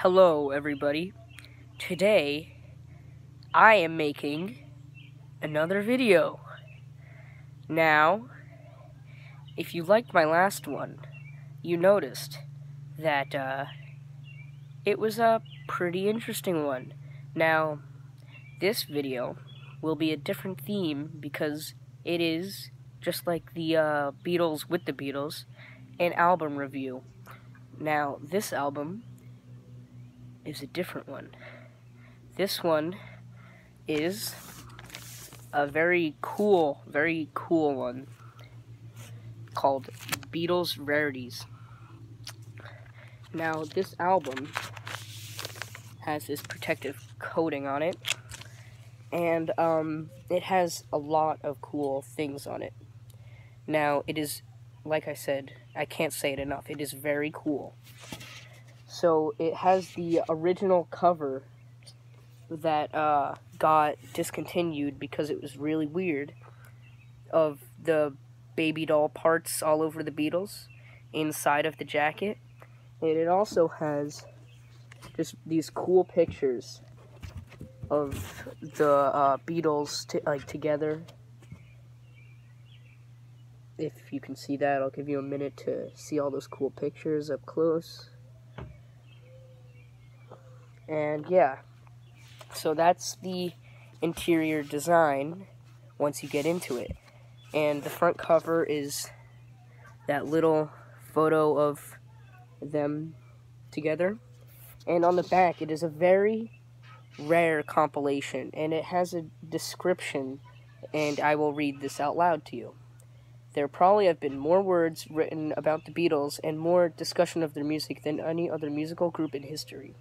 Hello everybody. Today I am making another video. Now, if you liked my last one, you noticed that it was a pretty interesting one. Now, this video will be a different theme because it is, just like the Beatles with the Beatles, an album review. Now, this album is a different one. This one is a very cool one called Beatles Rarities. Now, this album has this protective coating on it, and it has a lot of cool things on it. Now, it is, like I said, I can't say it enough, it is very cool. So, it has the original cover that got discontinued because it was really weird, of the baby doll parts all over the Beatles inside of the jacket. And it also has just these cool pictures of the Beatles together. If you can see that, I'll give you a minute to see all those cool pictures up close. And yeah, so that's the interior design once you get into it. And the front cover is that little photo of them together. And on the back, it is a very rare compilation, and it has a description, and I will read this out loud to you. There probably have been more words written about the Beatles and more discussion of their music than any other musical group in history.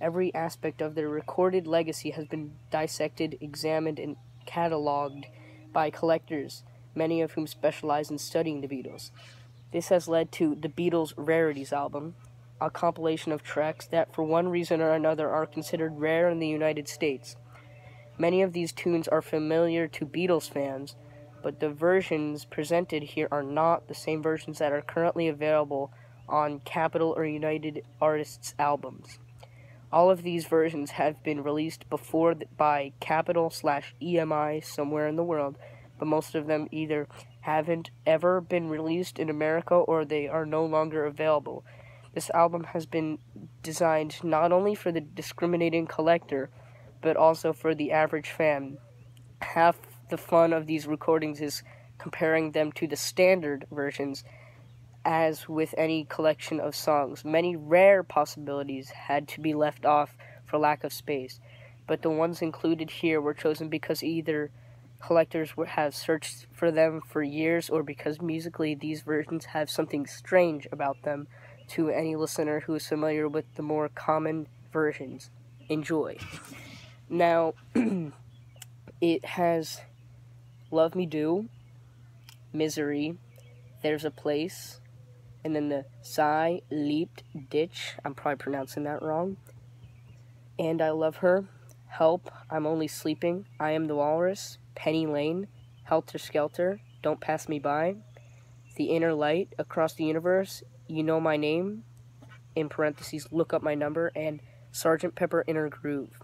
Every aspect of their recorded legacy has been dissected, examined, and cataloged by collectors, many of whom specialize in studying the Beatles. This has led to the Beatles Rarities album, a compilation of tracks that for one reason or another are considered rare in the United States. Many of these tunes are familiar to Beatles fans, but the versions presented here are not the same versions that are currently available on Capitol or United Artists albums. All of these versions have been released before by Capitol/EMI somewhere in the world, but most of them either haven't ever been released in America or they are no longer available. This album has been designed not only for the discriminating collector, but also for the average fan. Half the fun of these recordings is comparing them to the standard versions. As with any collection of songs, many rare possibilities had to be left off for lack of space, but the ones included here were chosen because either collectors have searched for them for years or because musically these versions have something strange about them to any listener who is familiar with the more common versions. Enjoy. Now, it has Love Me Do, Misery, There's a Place, and then the Sigh, Leaped, Ditch, I'm probably pronouncing that wrong, And I Love Her, Help, I'm Only Sleeping, I Am the Walrus, Penny Lane, Helter Skelter, Don't Pass Me By, The Inner Light, Across the Universe, You Know My Name, in parentheses, Look Up My Number, and Sgt. Pepper Inner Groove.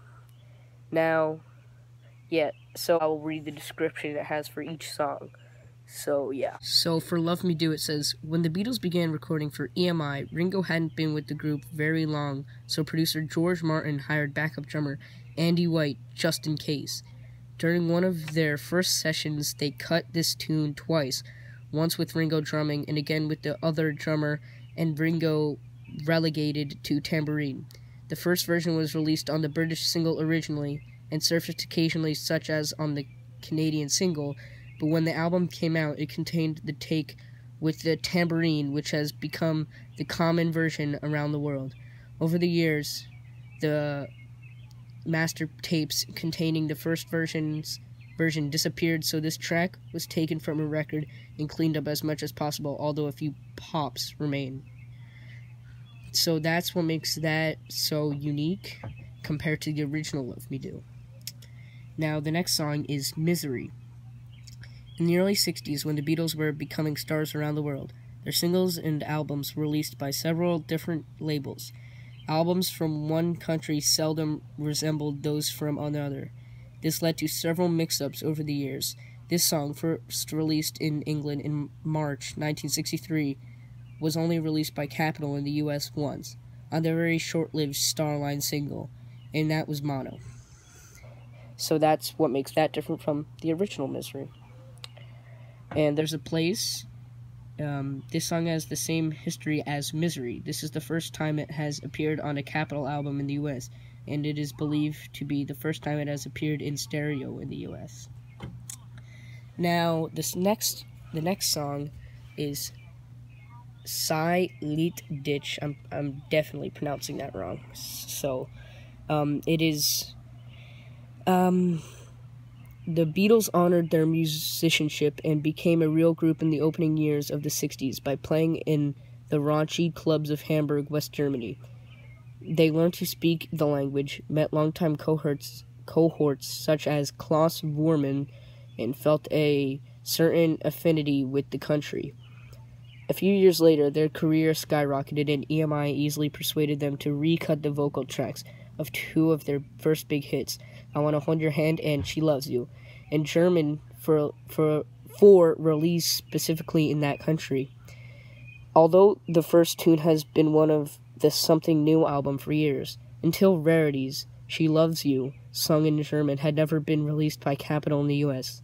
Now, yeah, so I will read the description it has for each song. So, yeah. So, for Love Me Do, it says, when the Beatles began recording for EMI, Ringo hadn't been with the group very long, so producer George Martin hired backup drummer Andy White just in case. During one of their first sessions, they cut this tune twice, once with Ringo drumming and again with the other drummer and Ringo relegated to tambourine. The first version was released on the British single originally and surfaced occasionally, such as on the Canadian single, but when the album came out, it contained the take with the tambourine, which has become the common version around the world. Over the years, the master tapes containing the first version disappeared, so this track was taken from a record and cleaned up as much as possible, although a few pops remain. So that's what makes that so unique compared to the original Love Me Do. Now, the next song is Misery. In the early 60s, when the Beatles were becoming stars around the world, their singles and albums were released by several different labels. Albums from one country seldom resembled those from another. This led to several mix-ups over the years. This song, first released in England in March 1963, was only released by Capitol in the US once, on their very short-lived Starline single, and that was mono. So that's what makes that different from the original Misery. And there's a place. This song has the same history as Misery. This is the first time it has appeared on a Capitol album in the US, and it is believed to be the first time it has appeared in stereo in the US. Now, the next song is Sai Lit Ditch. I'm definitely pronouncing that wrong. So, it is, the Beatles honored their musicianship and became a real group in the opening years of the 60s by playing in the raunchy clubs of Hamburg, West Germany. They learned to speak the language, met longtime cohorts such as Klaus Voormann, and felt a certain affinity with the country. A few years later, their career skyrocketed, and EMI easily persuaded them to recut the vocal tracks of two of their first big hits, I Wanna Hold Your Hand and She Loves You, in German for release specifically in that country. Although the first tune has been one of the Something New album for years, until Rarities, She Loves You, sung in German, had never been released by Capitol in the US.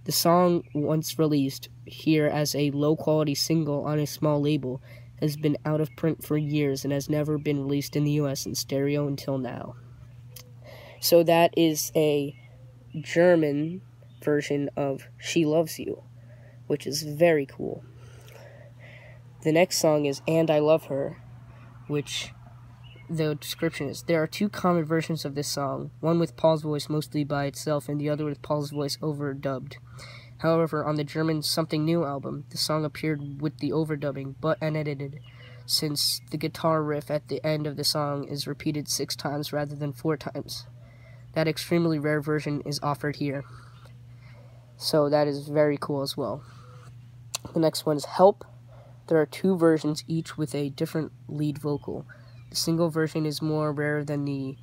The song, once released here as a low-quality single on a small label, has been out of print for years and has never been released in the US in stereo until now. So that is a German version of She Loves You, which is very cool. The next song is And I Love Her, which the description is, there are two common versions of this song, one with Paul's voice mostly by itself and the other with Paul's voice overdubbed. However, on the German Something New album, the song appeared with the overdubbing, but unedited, since the guitar riff at the end of the song is repeated 6 times rather than 4 times. That extremely rare version is offered here. So that is very cool as well. The next one is Help. There are 2 versions, each with a different lead vocal. The single version is more rare than the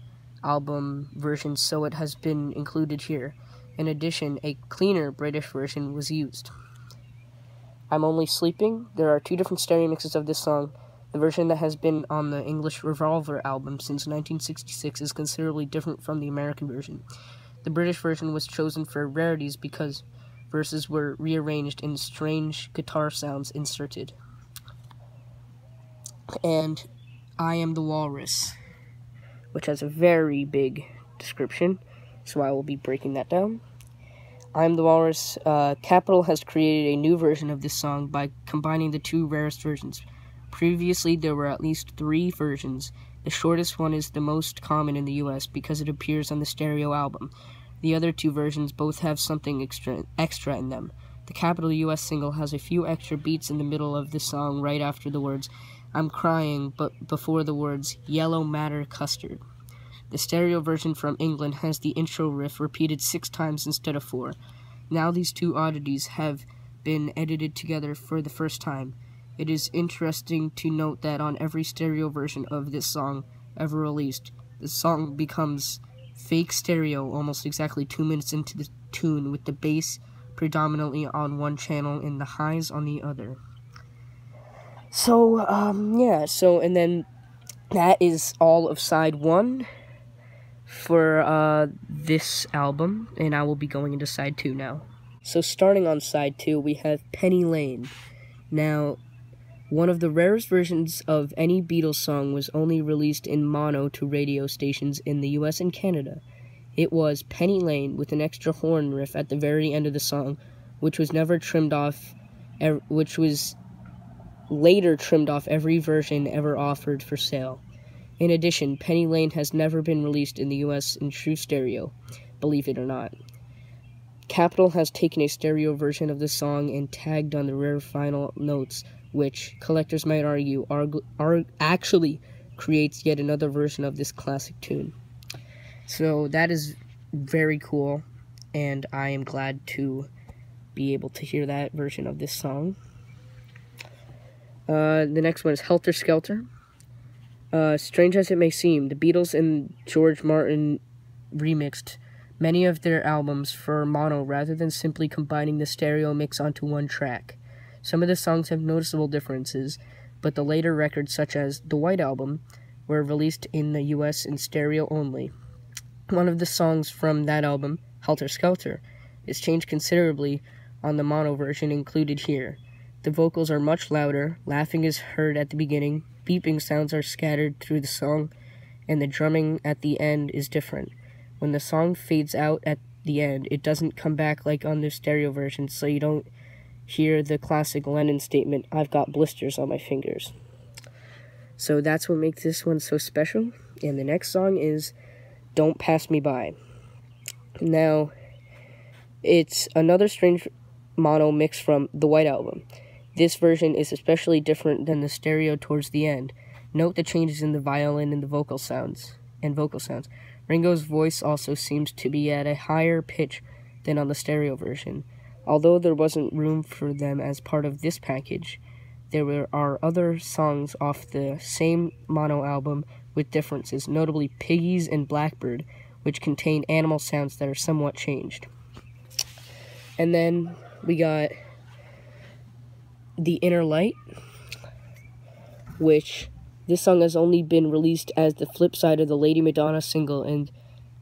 album version, so it has been included here. In addition, a cleaner British version was used. I'm Only Sleeping. There are 2 different stereo mixes of this song. The version that has been on the English Revolver album since 1966 is considerably different from the American version. The British version was chosen for Rarities because verses were rearranged and strange guitar sounds inserted. And I Am the Walrus, which has a very big description, so I will be breaking that down. I Am the Walrus. Capitol has created a new version of this song by combining the 2 rarest versions. Previously, there were at least 3 versions. The shortest one is the most common in the US because it appears on the stereo album. The other 2 versions both have something extra in them. The Capitol US single has a few extra beats in the middle of the song right after the words, I'm crying, but before the words, yellow matter custard. The stereo version from England has the intro riff repeated 6 times instead of 4. Now these 2 oddities have been edited together for the first time. It is interesting to note that on every stereo version of this song ever released, the song becomes fake stereo almost exactly 2 minutes into the tune, with the bass predominantly on one channel and the highs on the other. So, and then that is all of side 1 for this album, and I will be going into side 2 now. So starting on side 2, we have Penny Lane. Now, one of the rarest versions of any Beatles song was only released in mono to radio stations in the US and Canada. It was Penny Lane with an extra horn riff at the very end of the song, which was later trimmed off every version ever offered for sale. In addition, Penny Lane has never been released in the US in true stereo, believe it or not. Capitol has taken a stereo version of the song and tagged on the rare final notes, which, collectors might argue, actually creates yet another version of this classic tune. So that is very cool, and I am glad to be able to hear that version of this song. The next one is Helter Skelter. Strange as it may seem, the Beatles and George Martin remixed many of their albums for mono rather than simply combining the stereo mix onto one track. Some of the songs have noticeable differences, but the later records, such as the White Album, were released in the US in stereo only. One of the songs from that album, Helter Skelter, is changed considerably on the mono version included here. The vocals are much louder, laughing is heard at the beginning, beeping sounds are scattered through the song, and the drumming at the end is different. When the song fades out at the end, it doesn't come back like on the stereo version, so you don't hear the classic Lennon statement, "I've got blisters on my fingers." So that's what makes this one so special. And the next song is Don't Pass Me By. Now, it's another Strange mono mix from the White Album. This version is especially different than the stereo towards the end. Note the changes in the violin and the vocal sounds. Ringo's voice also seems to be at a higher pitch than on the stereo version. Although there wasn't room for them as part of this package, there are other songs off the same mono album with differences, notably Piggies and Blackbird, which contain animal sounds that are somewhat changed. And then we got The Inner Light, which this song has only been released as the flip side of the Lady Madonna single and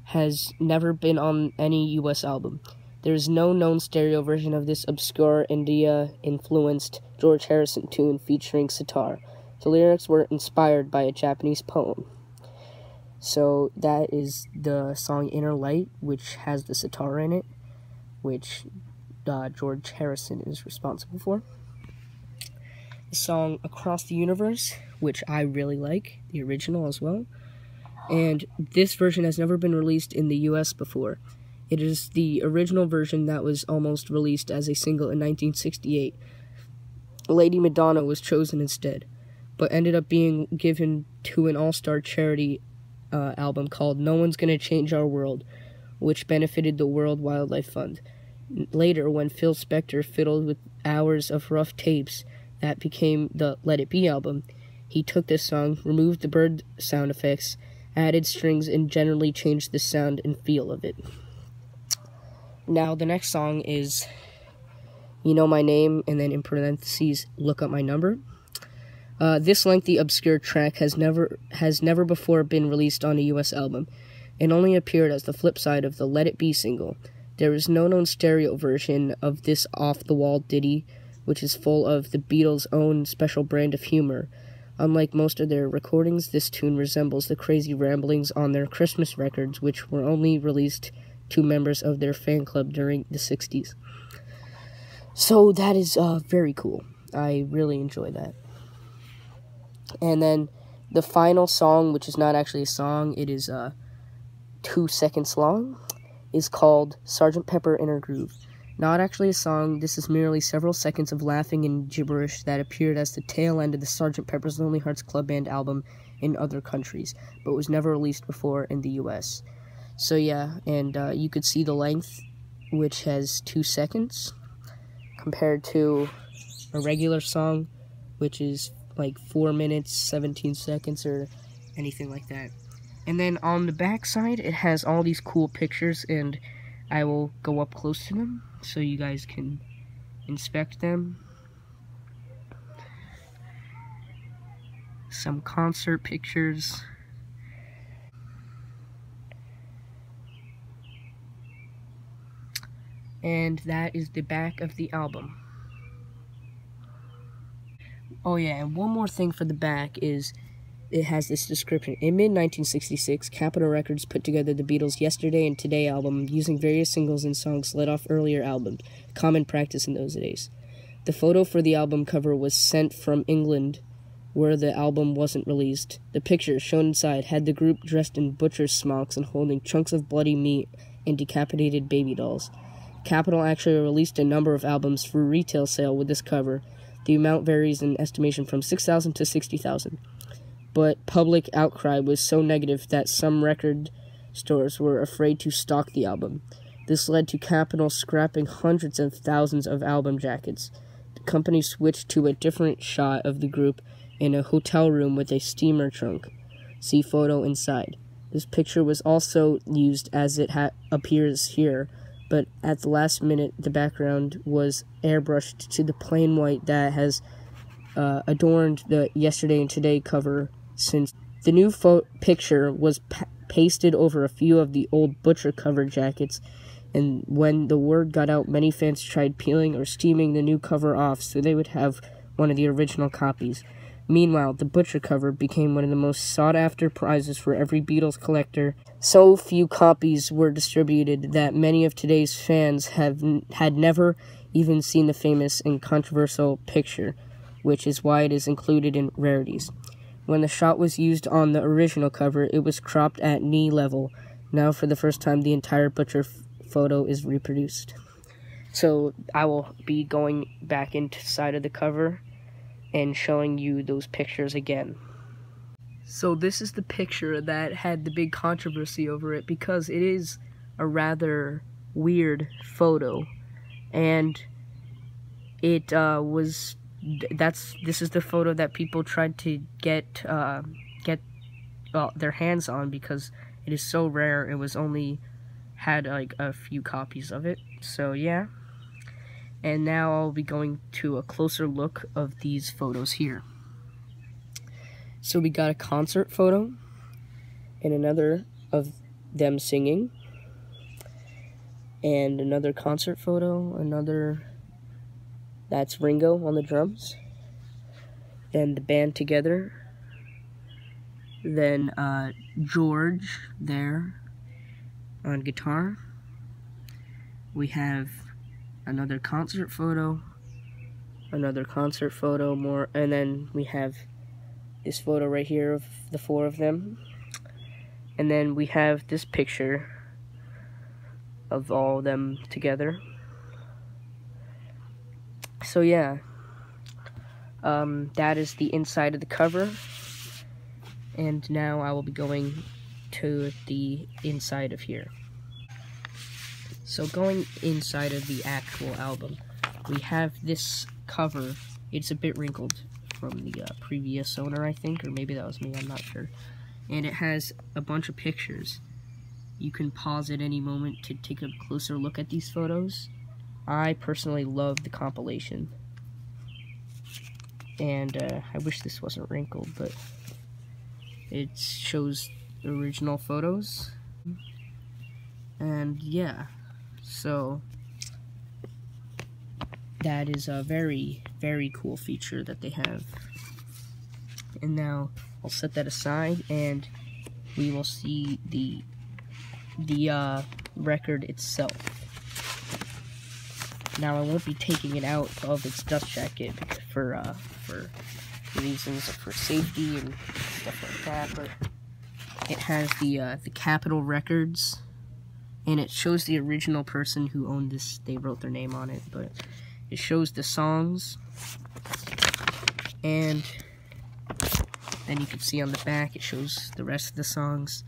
has never been on any US album. There is no known stereo version of this obscure India-influenced George Harrison tune featuring sitar. The lyrics were inspired by a Japanese poem. So that is the song Inner Light, which has the sitar in it, which George Harrison is responsible for. The song Across the Universe, which I really like, the original as well. And this version has never been released in the US before. It is the original version that was almost released as a single in 1968. Lady Madonna was chosen instead, but ended up being given to an all-star charity album called No One's Gonna Change Our World, which benefited the World Wildlife Fund. Later, when Phil Spector fiddled with hours of rough tapes that became the Let It Be album, he took this song, removed the bird sound effects, added strings, and generally changed the sound and feel of it. Now, the next song is You Know My Name, and then in parentheses, Look Up My Number. This lengthy, obscure track has never before been released on a US album, and only appeared as the flip side of the Let It Be single. There is no known stereo version of this off-the-wall ditty, which is full of the Beatles' own special brand of humor. Unlike most of their recordings, this tune resembles the crazy ramblings on their Christmas records, which were only released to members of their fan club during the 60s. So that is very cool. I really enjoy that. And then the final song, which is not actually a song, it is 2 seconds long, is called Sgt. Pepper in Her Groove. Not actually a song, this is merely several seconds of laughing and gibberish that appeared as the tail end of the Sgt. Pepper's Lonely Hearts Club Band album in other countries, but was never released before in the US. So yeah, and you could see the length, which has 2 seconds, compared to a regular song, which is like 4 minutes, 17 seconds, or anything like that. And then on the back side, it has all these cool pictures, and I will go up close to them so you guys can inspect them. Some concert pictures. And that is the back of the album. Oh yeah, and one more thing for the back is it has this description. In mid-1966, Capitol Records put together the Beatles' Yesterday and Today album using various singles and songs let off earlier albums, common practice in those days. The photo for the album cover was sent from England, where the album wasn't released. The picture, shown inside, had the group dressed in butcher's smocks and holding chunks of bloody meat and decapitated baby dolls. Capitol actually released a number of albums for retail sale with this cover. The amount varies in estimation from 6,000 to 60,000. But public outcry was so negative that some record stores were afraid to stock the album. This led to Capitol scrapping hundreds of thousands of album jackets. The company switched to a different shot of the group in a hotel room with a steamer trunk. See photo inside. This picture was also used as it appears here, but at the last minute, the background was airbrushed to the plain white that has adorned the Yesterday and Today cover since. The new picture was pasted over a few of the old Butcher cover jackets, and when the word got out, many fans tried peeling or steaming the new cover off so they would have one of the original copies. Meanwhile, the Butcher cover became one of the most sought-after prizes for every Beatles collector. So few copies were distributed that many of today's fans had never even seen the famous and controversial picture, which is why it is included in Rarities. When the shot was used on the original cover, it was cropped at knee level. Now, for the first time, the entire Butcher photo is reproduced. So, I will be going back inside of the cover and showing you those pictures again. So this is the picture that had the big controversy over it because it is a rather weird photo, and it this is the photo that people tried to get their hands on because it is so rare. It was only had like a few copies of it. So yeah. And now I'll be going to a closer look of these photos here. So we got a concert photo, and another of them singing, and another concert photo, that's Ringo on the drums, then the band together, then George there on guitar. We have another concert photo, more, and then we have this photo right here of the four of them, and then we have this picture of all of them together. So yeah, that is the inside of the cover, and now I will be going to the inside of here. So going inside of the actual album, we have this cover. It's a bit wrinkled from the previous owner, I think, or maybe that was me, I'm not sure. And it has a bunch of pictures. You can pause at any moment to take a closer look at these photos. I personally love the compilation. And I wish this wasn't wrinkled, but it shows the original photos. And yeah. So, that is a very, very cool feature that they have. And now, I'll set that aside, and we will see the record itself. Now, I won't be taking it out of its dust jacket for reasons for safety and stuff like that, but it has the Capitol Records. And it shows the original person who owned this. They wrote their name on it, but it shows the songs. And then you can see on the back, it shows the rest of the songs.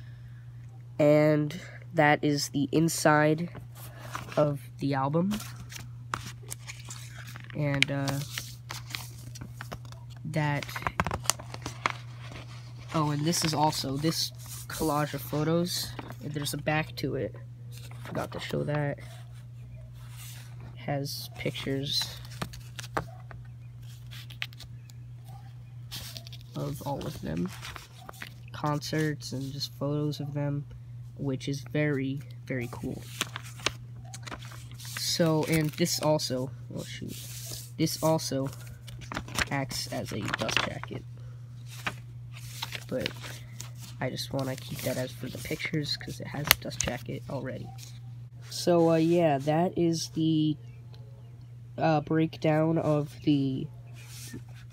And that is the inside of the album. And and this is also, this collage of photos, there's a back to it. Forgot to show that. It has pictures of all of them, concerts, and just photos of them, which is very, very cool. So, and this also, oh shoot, this also acts as a dust jacket, but I just want to keep that as for the pictures because it has a dust jacket already. So, yeah, that is the breakdown of the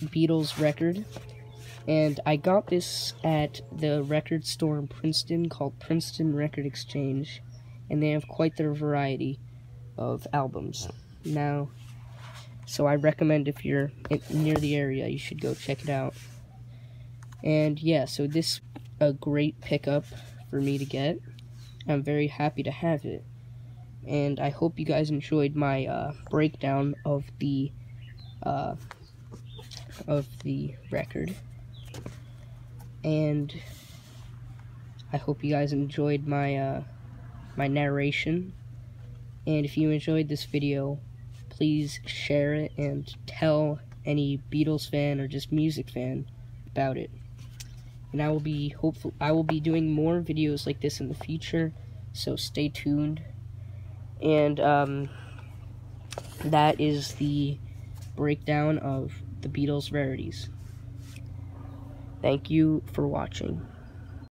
Beatles record. And I got this at the record store in Princeton called Princeton Record Exchange. And they have quite the variety of albums. Now, so I recommend if you're near the area, you should go check it out. And yeah, so this is a great pickup for me to get. I'm very happy to have it. And I hope you guys enjoyed my breakdown of the record. And I hope you guys enjoyed my my narration, and if you enjoyed this video, please share it and tell any Beatles fan or just music fan about it. And I will be doing more videos like this in the future, so stay tuned. And that is the breakdown of the Beatles Rarities. Thank you for watching.